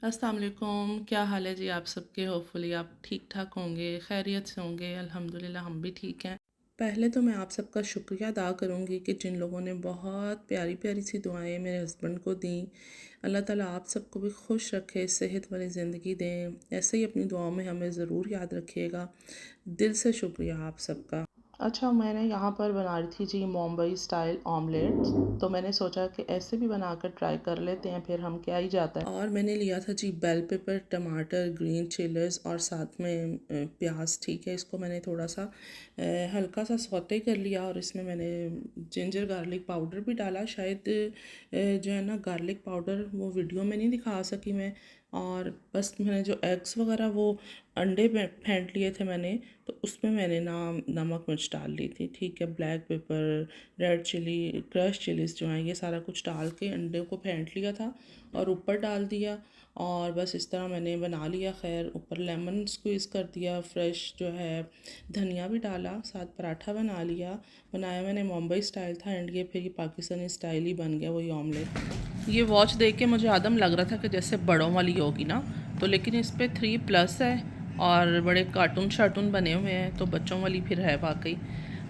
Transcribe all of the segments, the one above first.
अस्सलाम वालेकुम, क्या हाल है जी आप सबके। होपफुली आप ठीक ठाक होंगे, खैरियत से होंगे। अल्हम्दुलिल्लाह हम भी ठीक हैं। पहले तो मैं आप सबका शुक्रिया अदा करूँगी कि जिन लोगों ने बहुत प्यारी प्यारी सी दुआएं मेरे हस्बैंड को दी। अल्लाह ताला आप सबको भी खुश रखे, सेहत वाली ज़िंदगी दें। ऐसे ही अपनी दुआओं में हमें ज़रूर याद रखिएगा। दिल से शुक्रिया आप सबका। अच्छा, मैंने यहाँ पर बना रही थी जी मुंबई स्टाइल ऑमलेट्स। तो मैंने सोचा कि ऐसे भी बनाकर ट्राई कर लेते हैं, फिर हम क्या ही जाता है। और मैंने लिया था जी बेल पेपर, टमाटर, ग्रीन चिलीज़ और साथ में प्याज। ठीक है, इसको मैंने थोड़ा सा हल्का सा सौते कर लिया और इसमें मैंने जिंजर गार्लिक पाउडर भी डाला। शायद जो है ना गार्लिक पाउडर वो वीडियो में नहीं दिखा सकी मैं। और बस मैंने जो एग्स वगैरह वो अंडे में फेंट लिए थे मैंने, तो उसमें मैंने नमक मिर्च डाल ली थी। ठीक है, black pepper, red chilli, crush chillies जो हैं, ये सारा कुछ डाल के अंडे को फेंट लिया था और ऊपर डाल दिया। और बस इस तरह मैंने बना लिया। खैर, ऊपर लेमन स्क्वीज़ कर दिया, फ्रेश जो है धनिया भी डाला, साथ पराठा बना लिया। बनाया मैंने मुंबई स्टाइल था एंड ये फिर ये पाकिस्तानी स्टाइल ही बन गया, वही ऑमलेट। ये वॉच देख के मुझे आदम लग रहा था कि जैसे बड़ों वाली होगी ना, तो लेकिन इस पर 3+ है और बड़े कार्टून शार्टून बने हुए हैं, तो बच्चों वाली फिर है वाकई।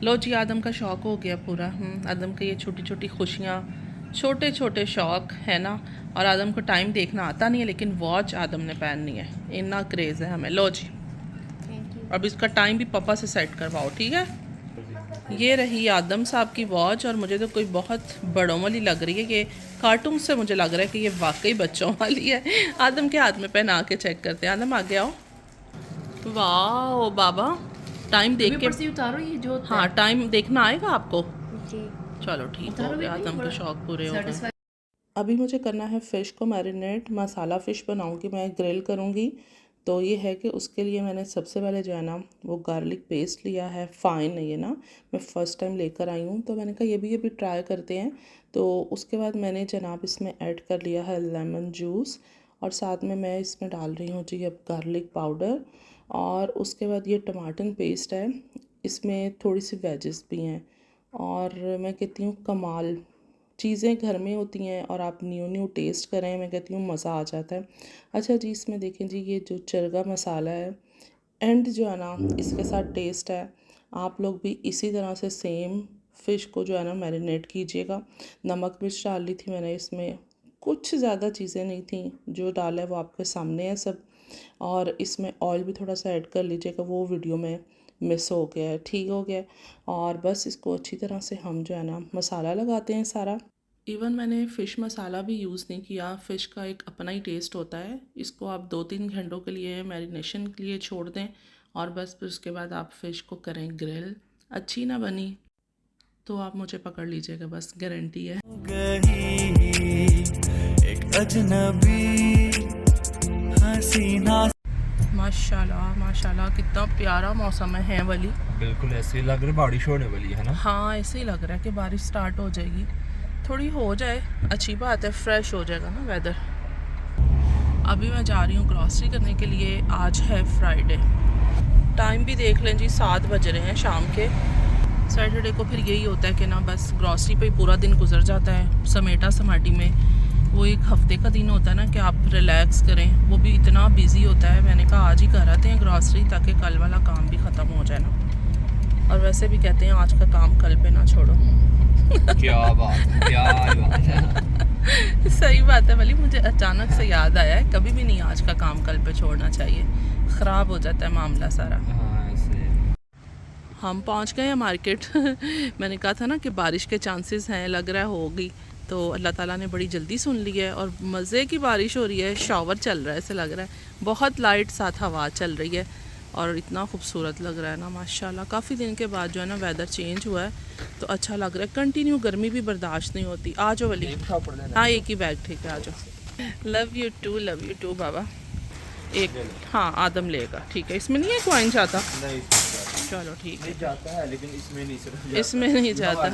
लो जी, आदम का शौक़ हो गया पूरा। आदम का ये छोटी छोटी खुशियाँ, छोटे छोटे शौक़ है ना। और आदम को टाइम देखना आता नहीं है, लेकिन वॉच आदम ने पहननी है, इतना क्रेज़ है हमें। लो जी, अब इसका टाइम भी पापा से सेट करवाओ, ठीक है। ये रही आदम साहब की वॉच और मुझे तो कोई बहुत बड़ों वाली लग रही है। ये कार्टून से मुझे लग रहा है कि ये वाकई बच्चों वाली है। आदम के हाथ में पहना के चेक करते हैं। आदम आगे आओ। वाह बाबा, टाइम देख के उतारो ये जो हाँ, टाइम देखना आएगा आपको। जी चलो ठीक हो गया, आदम के शौक पूरे हो गए। सेटिस्फाई। अभी मुझे करना है फ़िश को मैरिनेट। मसाला फ़िश बनाऊंगी मैं, ग्रिल करूंगी। तो ये है कि उसके लिए मैंने सबसे पहले जो है ना वो गार्लिक पेस्ट लिया है। फ़ाइन है ये ना, मैं फ़र्स्ट टाइम लेकर आई हूँ, तो मैंने कहा ये भी ट्राई करते हैं। तो उसके बाद मैंने जनाब इसमें ऐड कर लिया है लेमन जूस और साथ में मैं इसमें डाल रही हूँ जी अब गार्लिक पाउडर। और उसके बाद ये टमाटर पेस्ट है, इसमें थोड़ी सी वेजेस भी हैं। और मैं कहती हूँ कमाल, चीज़ें घर में होती हैं और आप न्यू न्यू टेस्ट करें, मैं कहती हूँ मज़ा आ जाता है। अच्छा जी, इसमें देखें जी ये जो चरगा मसाला है एंड जो है ना इसके साथ टेस्ट है। आप लोग भी इसी तरह से सेम फ़िश को जो है ना मैरिनेट कीजिएगा। नमक मिर्च डाल ली थी मैंने इसमें, कुछ ज़्यादा चीज़ें नहीं थी, जो डाला है वो आपके सामने है सब। और इसमें ऑयल भी थोड़ा सा ऐड कर लीजिएगा, वो वीडियो में मिस हो गया है, ठीक हो गया। और बस इसको अच्छी तरह से हम जो है ना मसाला लगाते हैं सारा। इवन मैंने फ़िश मसाला भी यूज़ नहीं किया। फ़िश का एक अपना ही टेस्ट होता है। इसको आप 2-3 घंटों के लिए मैरिनेशन के लिए छोड़ दें और बस फिर उसके बाद आप फ़िश को करें ग्रिल। अच्छी ना बनी तो आप मुझे पकड़ लीजिएगा, बस गारंटी है। एक अजनबी हसीना। माशाल्लाह माशाल्लाह, कितना प्यारा मौसम है वाली। बिल्कुल ऐसे लग रहा है बारिश होने वाली है ना। हाँ, ऐसे ही लग रहा है कि बारिश स्टार्ट हो जाएगी। थोड़ी हो जाए अच्छी बात है, फ्रेश हो जाएगा ना वेदर। अभी मैं जा रही हूँ ग्रॉसरी करने के लिए। आज है फ्राइडे, टाइम भी देख लें जी, 7 बज रहे हैं शाम के। सैटरडे को फिर यही होता है कि ना बस ग्रॉसरी पे ही पूरा दिन गुजर जाता है, समेटा समाटी में। वो एक हफ्ते का दिन होता है ना कि आप रिलैक्स करें, वो भी इतना बिजी होता है। मैंने कहा आज ही कर आते हैं ग्रॉसरी ताकि कल वाला काम भी ख़त्म हो जाए ना। और वैसे भी कहते हैं आज का काम कल पे ना छोड़ो। क्या बात है। सही बात है वली, मुझे अचानक से याद आया है, कभी भी नहीं आज का काम कल पे छोड़ना चाहिए, ख़राब हो जाता है मामला सारा। हाँ, ऐसे हम पहुंच गए हैं मार्केट। मैंने कहा था ना कि बारिश के चांसेस हैं, लग रहा है होगी। तो अल्लाह ताला ने बड़ी जल्दी सुन ली है और मज़े की बारिश हो रही है, शावर चल रहा है ऐसे लग रहा है, बहुत लाइट साथ हवा चल रही है और इतना खूबसूरत लग रहा है ना माशाल्लाह। काफ़ी दिन के बाद जो है ना वेदर चेंज हुआ है तो अच्छा लग रहा है। कंटिन्यू गर्मी भी बर्दाश्त नहीं होती। आ जाओ वाली, हाँ एक ही बैग ठीक है, आ जाओ। लव यू टू बाबा। एक हाँ आदम लेगा, ठीक है। इसमें नहीं है कॉइन जाता, चलो ठीक है, जाता है लेकिन इसमें नहीं जाता। इसमें नहीं जाता,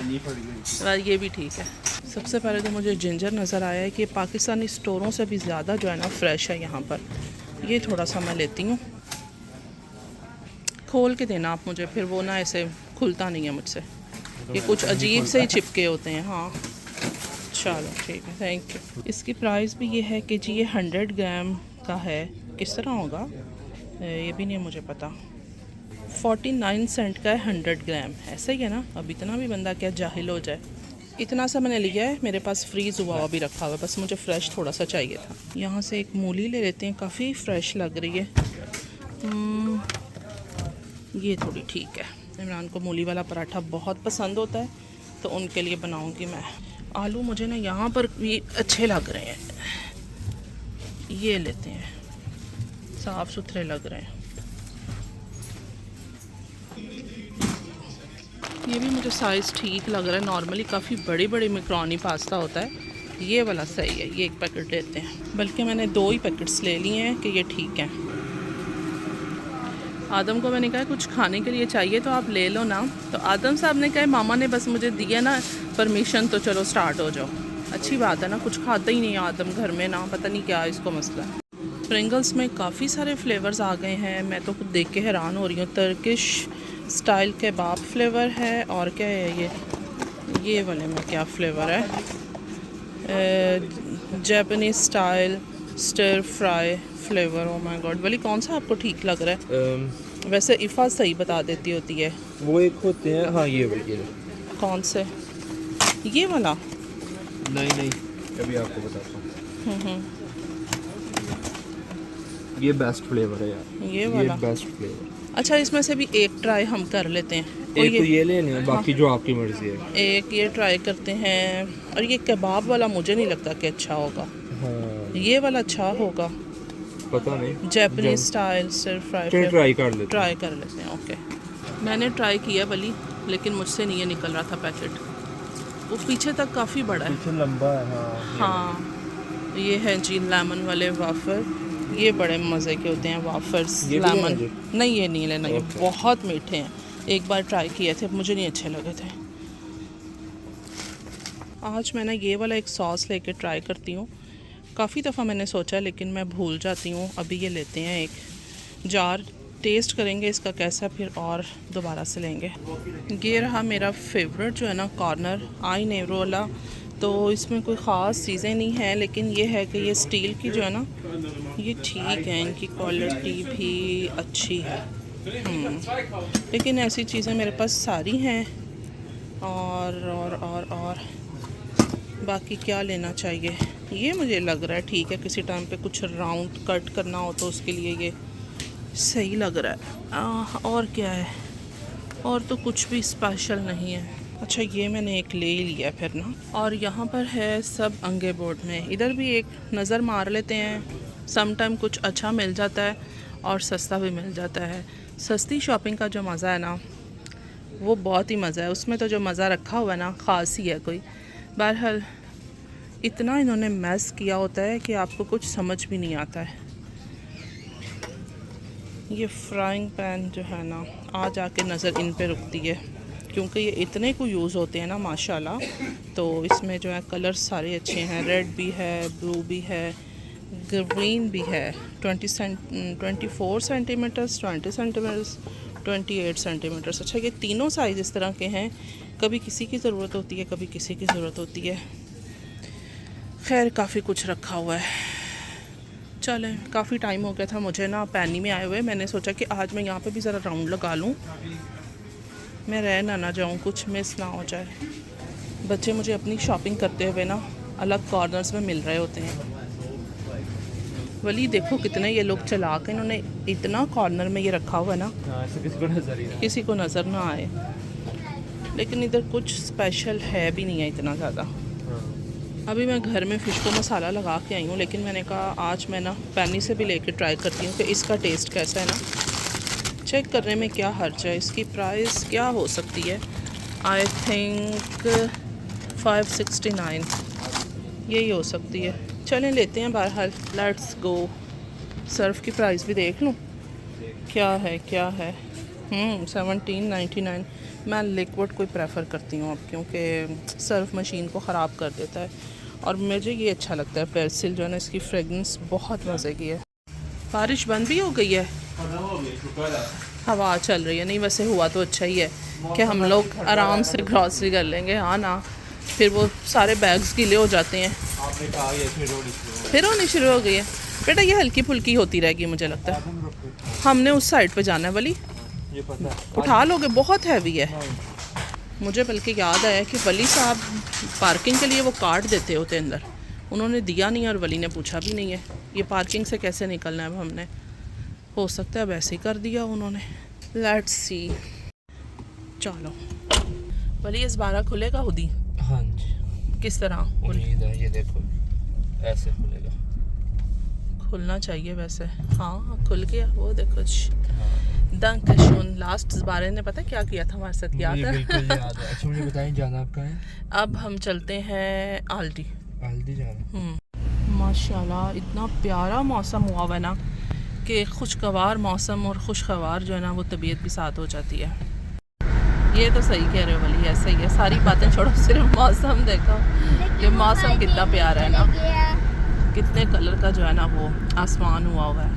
ये भी ठीक है। सबसे पहले तो मुझे जिंजर नज़र आया है कि पाकिस्तानी स्टोरों से भी ज़्यादा जो है ना फ्रेश है यहाँ पर। ये थोड़ा सा मैं लेती हूँ, खोल के देना आप मुझे, फिर वो ना ऐसे खुलता नहीं है मुझसे, ये कुछ अजीब से ही चिपके होते हैं। हाँ चलो ठीक है, थैंक यू। इसकी प्राइस भी ये है कि जी ये 100 ग्राम का है, किस तरह होगा ये भी नहीं मुझे पता। 49 सेंट का है 100 ग्राम, ऐसा ही है ना। अब इतना भी बंदा क्या जाहिल हो जाए। इतना सा मैंने लिया है, मेरे पास फ्रीज़ हुआ हुआ भी रखा हुआ है, बस मुझे फ़्रेश थोड़ा सा चाहिए था। यहाँ से एक मूली ले लेते हैं, काफ़ी फ़्रेश लग रही है। ये थोड़ी ठीक है। इमरान को मूली वाला पराठा बहुत पसंद होता है, तो उनके लिए बनाऊंगी मैं। आलू मुझे ना यहाँ पर भी अच्छे लग रहे हैं, ये लेते हैं, साफ़ सुथरे लग रहे हैं। ये भी मुझे साइज़ ठीक लग रहा है। नॉर्मली काफ़ी बड़ी बड़ी मैक्रोनी पास्ता होता है, ये वाला सही है। ये एक पैकेट लेते हैं, बल्कि मैंने 2 ही पैकेट्स ले लिए हैं कि ये ठीक है। आदम को मैंने कहा कुछ खाने के लिए चाहिए तो आप ले लो ना, तो आदम साहब ने कहा मामा ने बस मुझे दिया ना परमिशन, तो चलो स्टार्ट हो जाओ। अच्छी बात है ना, कुछ खाता ही नहीं आदम घर में ना, पता नहीं क्या इसको मसला है। प्रिंगल्स में काफ़ी सारे फ्लेवर्स आ गए हैं, मैं तो खुद देख के हैरान हो रही हूँ। टर्किश स्टाइल केबाब फ्लेवर है, और क्या है ये वाले में क्या फ्लेवर है, Japanese style stir fry flavour. Oh my God, वली कौन सा आपको ठीक लग रहा है? वैसे इफ़ा सही बता देती होती है। वो एक होते हैं, हाँ ये वाली। कौन से? ये वाला? नहीं अभी आपको बताता हूँ। ये बेस्ट फ्लेवर है यार, ये वाला बेस्ट फ्लेवर। अच्छा, इसमें से भी एक ट्राई हम कर लेते हैं। एक तो ये लेने हैं, बाकी जो आपकी मर्जी है। एक ये ट्राई करते हैं। और ये कबाब वाला मुझे नहीं लगता कि अच्छा होगा। हाँ। ये वाला अच्छा होगा, पता नहीं। Japanese style stir fry try कर लेते हैं। ओके, मैंने ट्राई किया बली, लेकिन मुझसे नहीं ये निकल रहा था पैकेट। वो पीछे तक काफ़ी बड़ा है, पीछे लंबा है। हाँ ये है जी लेमन वाले वाफर। ये बड़े मज़े के होते हैं वाफर्स। लेमन नहीं, ये नहीं लेना, ये बहुत मीठे हैं। एक बार ट्राई किए थे, मुझे नहीं अच्छे लगे थे। आज मैं ना ये वाला एक सॉस लेके ट्राई करती हूँ। काफ़ी दफ़ा मैंने सोचा लेकिन मैं भूल जाती हूँ। अभी ये लेते हैं एक जार, टेस्ट करेंगे इसका कैसा, फिर और दोबारा से लेंगे। ये रहा मेरा फेवरेट जो है ना कॉर्नर, आई नेवरो वाला। तो इसमें कोई ख़ास चीज़ें नहीं हैं, लेकिन ये है कि ये स्टील की जो है ना, ये ठीक है, इनकी क्वालिटी भी अच्छी है। लेकिन ऐसी चीज़ें मेरे पास सारी हैं। और बाकी क्या लेना चाहिए, ये मुझे लग रहा है ठीक है। किसी टाइम पे कुछ राउंड कट करना हो तो उसके लिए ये सही लग रहा है। और क्या है, और तो कुछ भी स्पेशल नहीं है। अच्छा, ये मैंने एक ले ही लिया फिर ना। और यहाँ पर है सब अंगे बोर्ड में, इधर भी एक नज़र मार लेते हैं। सम टाइम कुछ अच्छा मिल जाता है और सस्ता भी मिल जाता है। सस्ती शॉपिंग का जो मज़ा है ना, वो बहुत ही मज़ा है। उसमें तो जो मज़ा रखा हुआ है ना, ख़ास ही है कोई। बहरहाल इतना इन्होंने मैस किया होता है कि आपको कुछ समझ भी नहीं आता है। ये फ्राइंग पैन जो है ना, आज आके नज़र इन पे रुकती है, क्योंकि ये इतने को यूज़ होते हैं ना माशाल्लाह। तो इसमें जो है कलर सारे अच्छे हैं, रेड भी है, ब्लू भी है, ग्रीन भी है। 24 सेंटीमीटर्स, 20 सेंटीमीटर्स, 28 सेंटीमीटर्स। अच्छा, ये तीनों साइज़ इस तरह के हैं। कभी किसी की ज़रूरत होती है, कभी किसी की ज़रूरत होती है। खैर काफ़ी कुछ रखा हुआ है। चलें, काफ़ी टाइम हो गया था मुझे ना पैनी में आए हुए। मैंने सोचा कि आज मैं यहाँ पे भी ज़रा राउंड लगा लूँ, मैं रह ना जाऊँ, कुछ मिस ना हो जाए। बच्चे मुझे अपनी शॉपिंग करते हुए ना अलग कॉर्नर्स में मिल रहे होते हैं। वली देखो कितने ये लोग चला के इन्होंने इतना कॉर्नर में ये रखा हुआ है ना, किसी को नज़र ना आए। लेकिन इधर कुछ स्पेशल है भी नहीं है इतना ज़्यादा। अभी मैं घर में फ़िश को मसाला लगा के आई हूँ, लेकिन मैंने कहा आज मैं ना पैनी से भी लेके ट्राई करती हूँ कि इसका टेस्ट कैसा है ना। चेक करने में क्या हर्ज है। इसकी प्राइस क्या हो सकती है, आई थिंक 569 यही हो सकती है। चलें लेते हैं, बहरहाल लेट्स गो। सर्फ की प्राइस भी देख लूँ क्या है 1799। मैं लिक्विड कोई प्रेफर करती हूँ अब, क्योंकि सर्फ मशीन को ख़राब कर देता है। और मुझे ये अच्छा लगता है, पेर्सिल जो है ना, इसकी फ्रेगनेंस बहुत मज़े की है। बारिश बंद भी हो गई है, हवा चल रही है। नहीं वैसे हुआ तो अच्छा ही है कि हम लोग आराम से ग्रॉसरी कर लेंगे। हाँ ना, फिर वो सारे बैग्स गीले हो जाते हैं। आपने कहा ये फिर होनी शुरू हो गई है। बेटा ये हल्की फुल्की होती रहेगी मुझे लगता है। हमने उस साइड पे जाना है वली, ये पता है। उठा लोगे? बहुत हैवी है। मुझे बल्कि याद आया कि वली साहब पार्किंग के लिए वो कार्ड देते होते अंदर, उन्होंने दिया नहीं और वली ने पूछा भी नहीं है ये पार्किंग से कैसे निकलना है। अब हमने हो सकता है वैसे ही कर दिया उन्होंने। Let's see. चलो वली इस बार खुलेगा खुद ही? हाँ जी, किस तरह? उम्मीद है। ये देखो ऐसे खुलेगा, खुलना चाहिए वैसे। हाँ खुल गया, वो देखो। दंकशुन। लास्ट इस बारे ने पता क्या किया था हमारे साथ, याद मुझे है? बिल्कुल याद है। अच्छा मुझे बताएं जाना आपका है? अब हम चलते हैं आल्टी। हल्दी जाना। माशाल्लाह इतना प्यारा मौसम हुआ हुआ है ना कि खुशगवार मौसम और खुशगवार जो है ना वो तबीयत भी साथ हो जाती है। ये तो सही कह रहे हो वली, ऐसा ही है। सारी बातें छोड़ो, सिर्फ मौसम देखो कि मौसम कितना प्यारा है ना, कितने कलर का जो है ना वो आसमान हुआ हुआ है।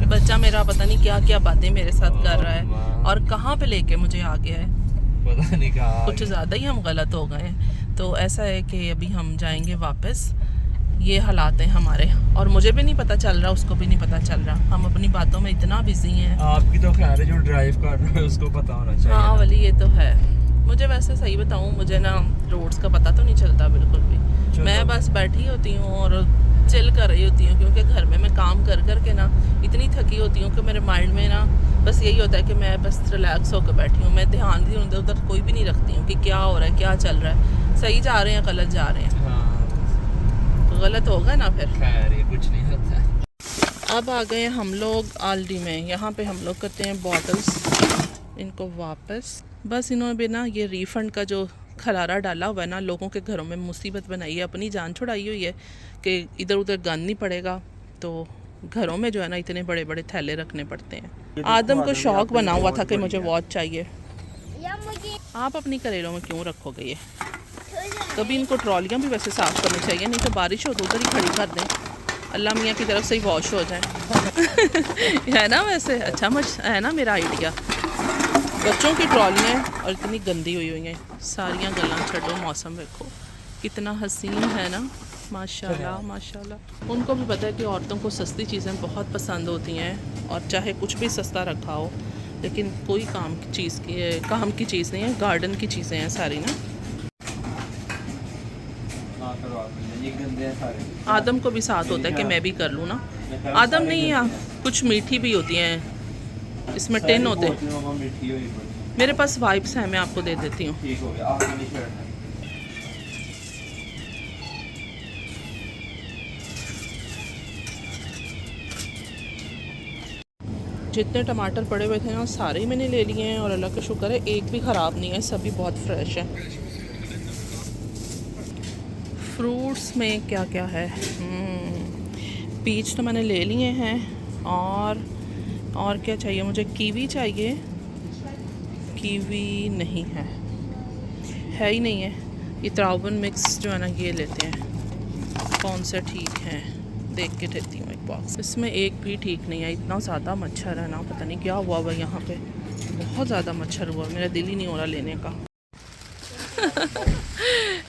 बच्चा मेरा पता नहीं क्या क्या बातें मेरे साथ कर रहा है और कहाँ पे लेके मुझे आ गया है, पता नहीं कहाँ। कुछ ज़्यादा ही हम गलत हो गए हैं। तो ऐसा है कि अभी हम जाएंगे वापस। ये हालात हैं हमारे, और मुझे भी नहीं पता चल रहा, उसको भी नहीं पता चल रहा। हम अपनी बातों में इतना बिजी हैं। आपकी तो खैर है, जो ड्राइव कर रहा है उसको पता होना चाहिए। हाँ वली ये तो है। मुझे वैसे सही बताऊँ, मुझे ना रोड्स का पता तो नहीं चलता बिल्कुल भी। मैं बस बैठी होती हूँ और चिल कर रही होती हूँ, क्योंकि घर में मैं काम कर कर के ना इतनी थकी होती हूँ कि मेरे माइंड में ना बस यही होता है कि मैं बस रिलैक्स होकर बैठी हूँ। मैं ध्यान भी उधर उधर कोई भी नहीं रखती हूँ कि क्या हो रहा है, क्या चल रहा है, सही जा रहे हैं गलत जा रहे हैं। हाँ। तो गलत होगा ना फिर। खैर ये कुछ नहीं होता। अब आ गए हम लोग आल्डी में। यहाँ पे हम लोग करते हैं बॉटल्स इनको वापस। बस इन्होंने भी ना ये रिफ़ंड का जो खलारा डाला हुआ है ना, लोगों के घरों में मुसीबत बनाई है, अपनी जान छुड़ाई हुई है कि इधर उधर गंद नहीं पड़ेगा, तो घरों में जो है ना इतने बड़े बड़े थैले रखने पड़ते हैं। आदम को शौक बना हुआ था कि मुझे वॉच चाहिए। आप अपनी करेलों में क्यों रखोगे ये? कभी इनको ट्रॉलियाँ भी वैसे साफ़ करनी चाहिए, नहीं तो बारिश हो तो उधर ही खड़ी कर दें, अल्लाह मियाँ की तरफ से ही वॉश हो जाए। है ना? वैसे अच्छा है ना मेरा आइडिया। बच्चों की ट्रॉलियाँ और इतनी गंदी हुई हुई हैं। सारियाँ गल्लां छड्डो, मौसम देखो कितना हसीन है ना, माशाल्लाह माशाल्लाह। उनको भी पता है कि औरतों को सस्ती चीज़ें बहुत पसंद होती हैं, और चाहे कुछ भी सस्ता रखा हो, लेकिन कोई काम की चीज़ नहीं है। गार्डन की चीज़ें हैं सारी ना। आदम को भी साथ होता है कि मैं भी कर लूँ ना। आदम नहीं, कुछ मीठी भी होती हैं, इसमें टिन होते हैं। मेरे पास वाइप्स हैं, मैं आपको दे देती हूँ। जितने टमाटर पड़े हुए थे ना सारे ही मैंने ले लिए हैं, और अल्लाह का शुक्र है एक भी ख़राब नहीं है, सभी बहुत फ्रेश है। फ्रूट्स में क्या क्या है? पीच तो मैंने ले लिए हैं, और क्या चाहिए मुझे? कीवी चाहिए। कीवी नहीं है ही नहीं है। ये त्राउबन मिक्स जो है ना ये लेते हैं, कौन से ठीक हैं देख के देती हूँ एक बॉक्स। इसमें एक भी ठीक नहीं है, इतना ज़्यादा मच्छर है ना, पता नहीं क्या हुआ यहाँ पे, बहुत ज़्यादा मच्छर हुआ, मेरा दिल ही नहीं हो रहा लेने का।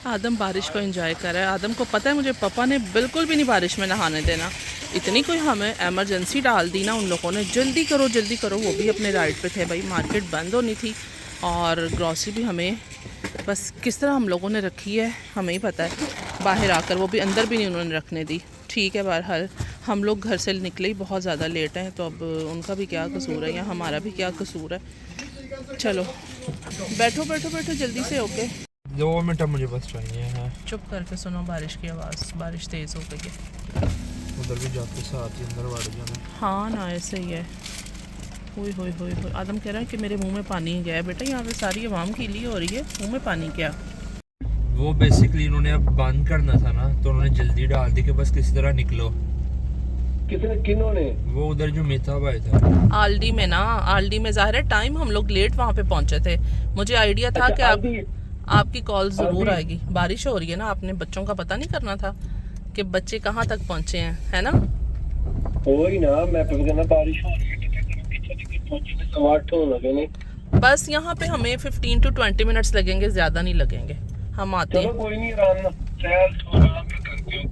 आदम बारिश को एंजॉय कर रहा है। आदम को पता है मुझे पापा ने बिल्कुल भी नहीं बारिश में नहाने देना। इतनी कोई हमें एमरजेंसी डाल दी ना उन लोगों ने, जल्दी करो। वो भी अपने राइड पे थे भाई, मार्केट बंद होनी थी, और ग्रॉसरी भी हमें बस किस तरह हम लोगों ने रखी है हमें ही पता है, बाहर आकर, वो भी अंदर भी नहीं उन्होंने रखने दी। ठीक है, बहरहाल हम लोग घर से निकले ही बहुत ज़्यादा लेट हैं, तो अब उनका भी क्या कसूर है या हमारा भी क्या कसूर है। चलो बैठो जल्दी से। ओके 2 मिनट मुझे बस चाहिए है। चुप करके सुनो बारिश की आवाज़, बारिश तेज़ हो गई है। उधर भी जाते साथ ही अंदर बढ़ जाना। हाँ ना, ऐसे ही है। होई आदम कह रहा है कि मेरे मुंह में पानी गया है। बेटा यहाँ पे सारी आवाम की लिए हो रही है, मुंह में पानी क्या? वो बेसिकली इन्होंने अब बंद करना था ना, तो उन्होंने जल्दी डाल दी कि बस किसी तरह निकलो। किन्होंने? वो उधर जो मिथा भाई था आल्डी में ना, आल्डी में ज़ाहिर है टाइम हम लोग लेट वहाँ पे पहुँचे थे। मुझे आइडिया था कि आपकी कॉल ज़रूर आएगी। बारिश हो रही है ना, आपने बच्चों का पता नहीं करना था कि बच्चे कहाँ तक पहुँचे हैं, है ना? वही ना, मैं कहना बारिश हो रही है, बस यहाँ पे हमें 15 to 20 मिनट्स लगेंगे, ज़्यादा नहीं लगेंगे, हम आते हैं। कोई नहीं, आराम से करते हो।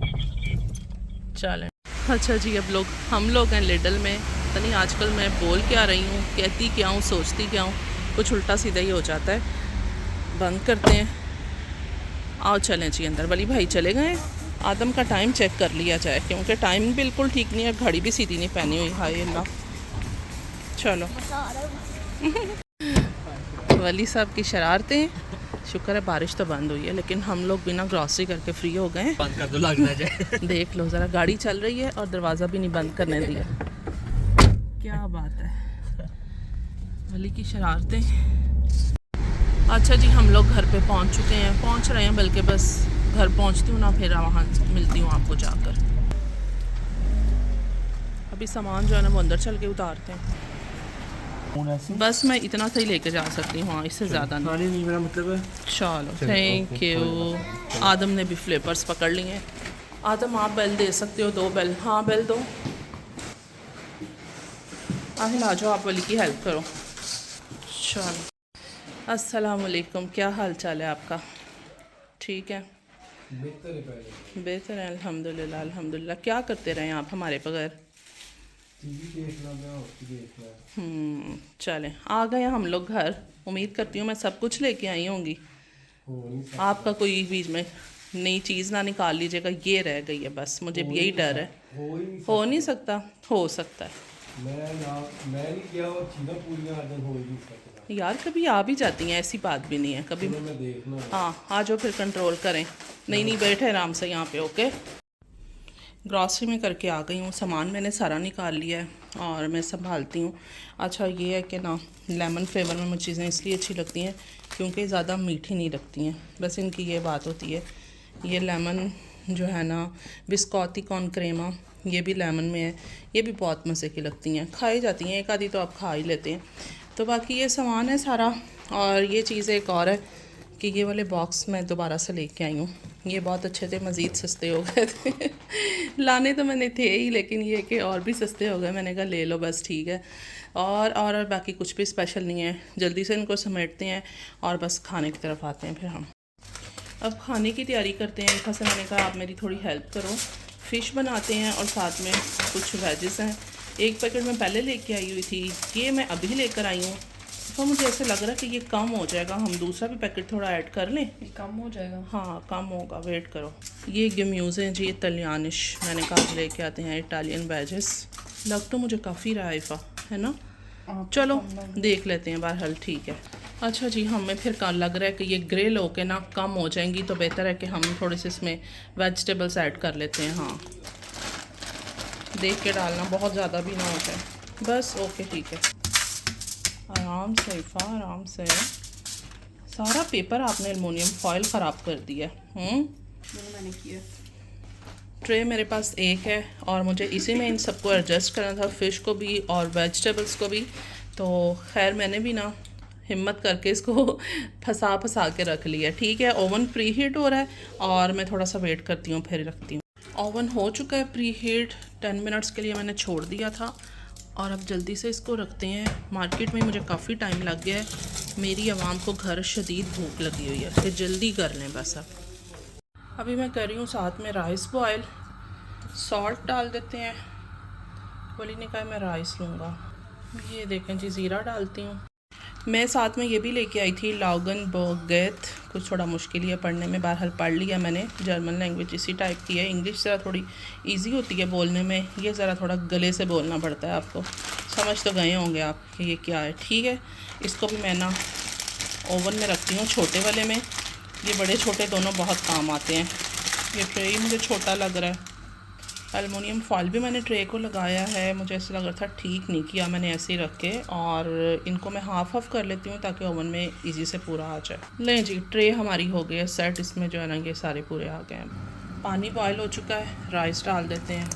चलें। अच्छा जी, अब हम लोग हैं लिडल में। पता नहीं आजकल मैं बोल क्या रही हूँ, कहती क्या हूँ, सोचती क्या हूँ, कुछ उल्टा सीधा ही हो जाता है। बंद करते हैं, आओ चलें जी अंदर। वली भाई चले गए। आदम का टाइम चेक कर लिया जाए, क्योंकि टाइम बिल्कुल ठीक नहीं है, घड़ी भी सीधी नहीं पहनी हुई। हाय अल्लाह, चलो। वली साहब की शरारतें। शुक्र है बारिश तो बंद हुई है, लेकिन हम लोग बिना ग्रॉसरी करके फ्री हो गए। बंद कर दो, लग ना जाए। देख लो ज़रा, गाड़ी चल रही है और दरवाज़ा भी नहीं बंद करने दिया। क्या बात है, वली की शरारतें। अच्छा जी, हम लोग घर पे पहुंच चुके हैं, पहुंच रहे हैं, बल्कि बस घर पहुंचती हूँ ना, फिर वहाँ मिलती हूँ आपको जाकर। अभी सामान जो है ना वो अंदर चल के उतारते हैं। बस मैं इतना सा ही लेके जा सकती हूँ, हाँ, इससे ज़्यादा नहीं। मेरा मतलब है। चलो, थैंक यू। आदम ने भी फ्लिपर्स पकड़ लिए हैं। आदम आप बेल दे सकते हो, 2 बेल। हाँ बेल दो। आहिल आ जाओ, आप वली की हेल्प करो। चलो, अस्सलाम वालेकुम, क्या हाल चाल है आपका? ठीक है, बेहतर है अल्हम्दुलिल्लाह अल्हम्दुलिल्लाह। क्या करते रहे आप हमारे बगैर? चलें, आ गए हम लोग घर। उम्मीद करती हूँ मैं सब कुछ लेके आई होंगी। आपका कोई बीच में नई चीज़ ना निकाल लीजिएगा, ये रह गई है बस, मुझे भी यही डर है। हो नहीं सकता, हो सकता है मैं नहीं किया, और चीज़ें पूरियां आदत हो ही नहीं सकता यार, कभी आ भी जाती हैं, ऐसी बात भी नहीं है कभी। मैं देखना। हाँ आ जाओ, फिर कंट्रोल करें। नहीं बैठे आराम से यहाँ पे। ओके, ग्रॉसरी में करके आ गई हूँ, सामान मैंने सारा निकाल लिया है और मैं संभालती हूँ। अच्छा ये है कि ना, लेमन फ्लेवर में मुझे चीज़ें इसलिए अच्छी लगती हैं क्योंकि ज़्यादा मीठी नहीं लगती हैं, बस इनकी ये बात होती है। ये लेमन जो है ना, बिस्कॉती कॉर्न क्रेमा, ये भी लेमन में है, ये भी बहुत मज़े की लगती हैं, खाई जाती हैं, एक आधी तो आप खा ही लेते हैं। तो बाकी ये सामान है सारा। और ये चीज़ एक और है कि ये वाले बॉक्स मैं दोबारा से लेके आई हूँ, ये बहुत अच्छे थे, मज़ीद सस्ते हो गए थे। लाने तो मैंने थे ही, लेकिन ये कि और भी सस्ते हो गए, मैंने कहा ले लो बस, ठीक है। और बाकी कुछ भी स्पेशल नहीं है। जल्दी से इनको समेटते हैं और बस खाने की तरफ आते हैं फिर हम। अब खाने की तैयारी करते हैं। एक से मैंने कहा आप मेरी थोड़ी हेल्प करो। फ़िश बनाते हैं और साथ में कुछ वेजेस हैं। एक पैकेट मैं पहले लेके आई हुई थी, ये मैं अभी लेकर आई हूँ। तो मुझे ऐसे लग रहा है कि ये कम हो जाएगा, हम दूसरा भी पैकेट थोड़ा ऐड कर लें। ये कम हो जाएगा? हाँ कम होगा, वेट करो। ये गम्यूज़ हैं जी, इटालियानिश, मैंने कहा लेके आते हैं इटालियन वेजेस। लग तो मुझे काफ़ी रहा है ना। चलो देख लेते हैं, बहरहाल ठीक है। अच्छा जी, हमें फिर लग रहा है कि ये ग्रिल होके ना कम हो जाएंगी, तो बेहतर है कि हम थोड़े से इसमें वेजिटेबल्स ऐड कर लेते हैं। हाँ देख के डालना, बहुत ज़्यादा भी ना हो जाए बस। ओके ठीक है, आराम से इफ़ा, आराम से। सारा पेपर आपने एलुमिनियम फॉयल ख़राब कर दिया। मैंने किया। ट्रे मेरे पास एक है और मुझे इसी में इन सबको एडजस्ट करना था, फ़िश को भी और वेजिटेबल्स को भी। तो खैर मैंने भी ना हिम्मत करके इसको फंसा के रख लिया। ठीक है, ओवन प्री हीट हो रहा है और मैं थोड़ा सा वेट करती हूँ, फिर रखती हूँ। ओवन हो चुका है प्री हीट, 10 मिनट्स के लिए मैंने छोड़ दिया था और अब जल्दी से इसको रखते हैं। मार्केट में मुझे काफ़ी टाइम लग गया है, मेरी आवाम को घर शदीद भूख लगी हुई है, फिर जल्दी कर लें बस। अब अभी मैं कर रही हूँ साथ में राइस बॉयल। सॉल्ट डाल देते हैं, बोली ने कहा मैं राइस लूँगा। ये देखें जी, ज़ीरा डालती हूँ मैं। साथ में ये भी लेके आई थी लाउगन बोगेत, कुछ थोड़ा मुश्किल है पढ़ने में, बहरहाल पढ़ लिया मैंने। जर्मन लैंग्वेज इसी टाइप की है, इंग्लिश ज़रा थोड़ी इजी होती है बोलने में, ये ज़रा थोड़ा गले से बोलना पड़ता है। आपको समझ तो गए होंगे आप कि ये क्या है। ठीक है, इसको भी मैं ना ओवन में रखती हूँ, छोटे वाले में। ये बड़े छोटे दोनों बहुत काम आते हैं। ये ट्रे ही मुझे छोटा लग रहा है। एलुमिनियम फॉयल भी मैंने ट्रे को लगाया है, मुझे ऐसा लग रहा था ठीक नहीं किया मैंने ऐसे ही रख के। और इनको मैं हाफ कर लेती हूँ ताकि ओवन में इजी से पूरा आ जाए। लें जी, ट्रे हमारी हो गई है सेट, इसमें जो है ना ये सारे पूरे आ गए हैं। पानी बॉयल हो चुका है, राइस डाल देते हैं।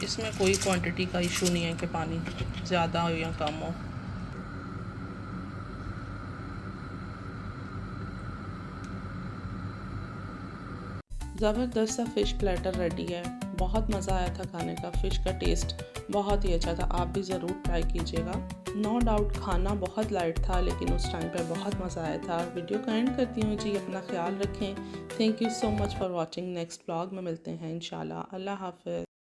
इसमें कोई क्वांटिटी का इशू नहीं है कि पानी ज़्यादा हो या कम हो। ज़बरदस्त सा फ़िश प्लेटर रेडी है। बहुत मज़ा आया था खाने का, फ़िश का टेस्ट बहुत ही अच्छा था, आप भी ज़रूर ट्राई कीजिएगा। नो डाउट खाना बहुत लाइट था, लेकिन उस टाइम पर बहुत मज़ा आया था। वीडियो को एंड करती हूँ जी, अपना ख्याल रखें। Thank you so much for watching. Next blog में मिलते हैं इंशाल्लाह। अल्लाह हाफ़िज़।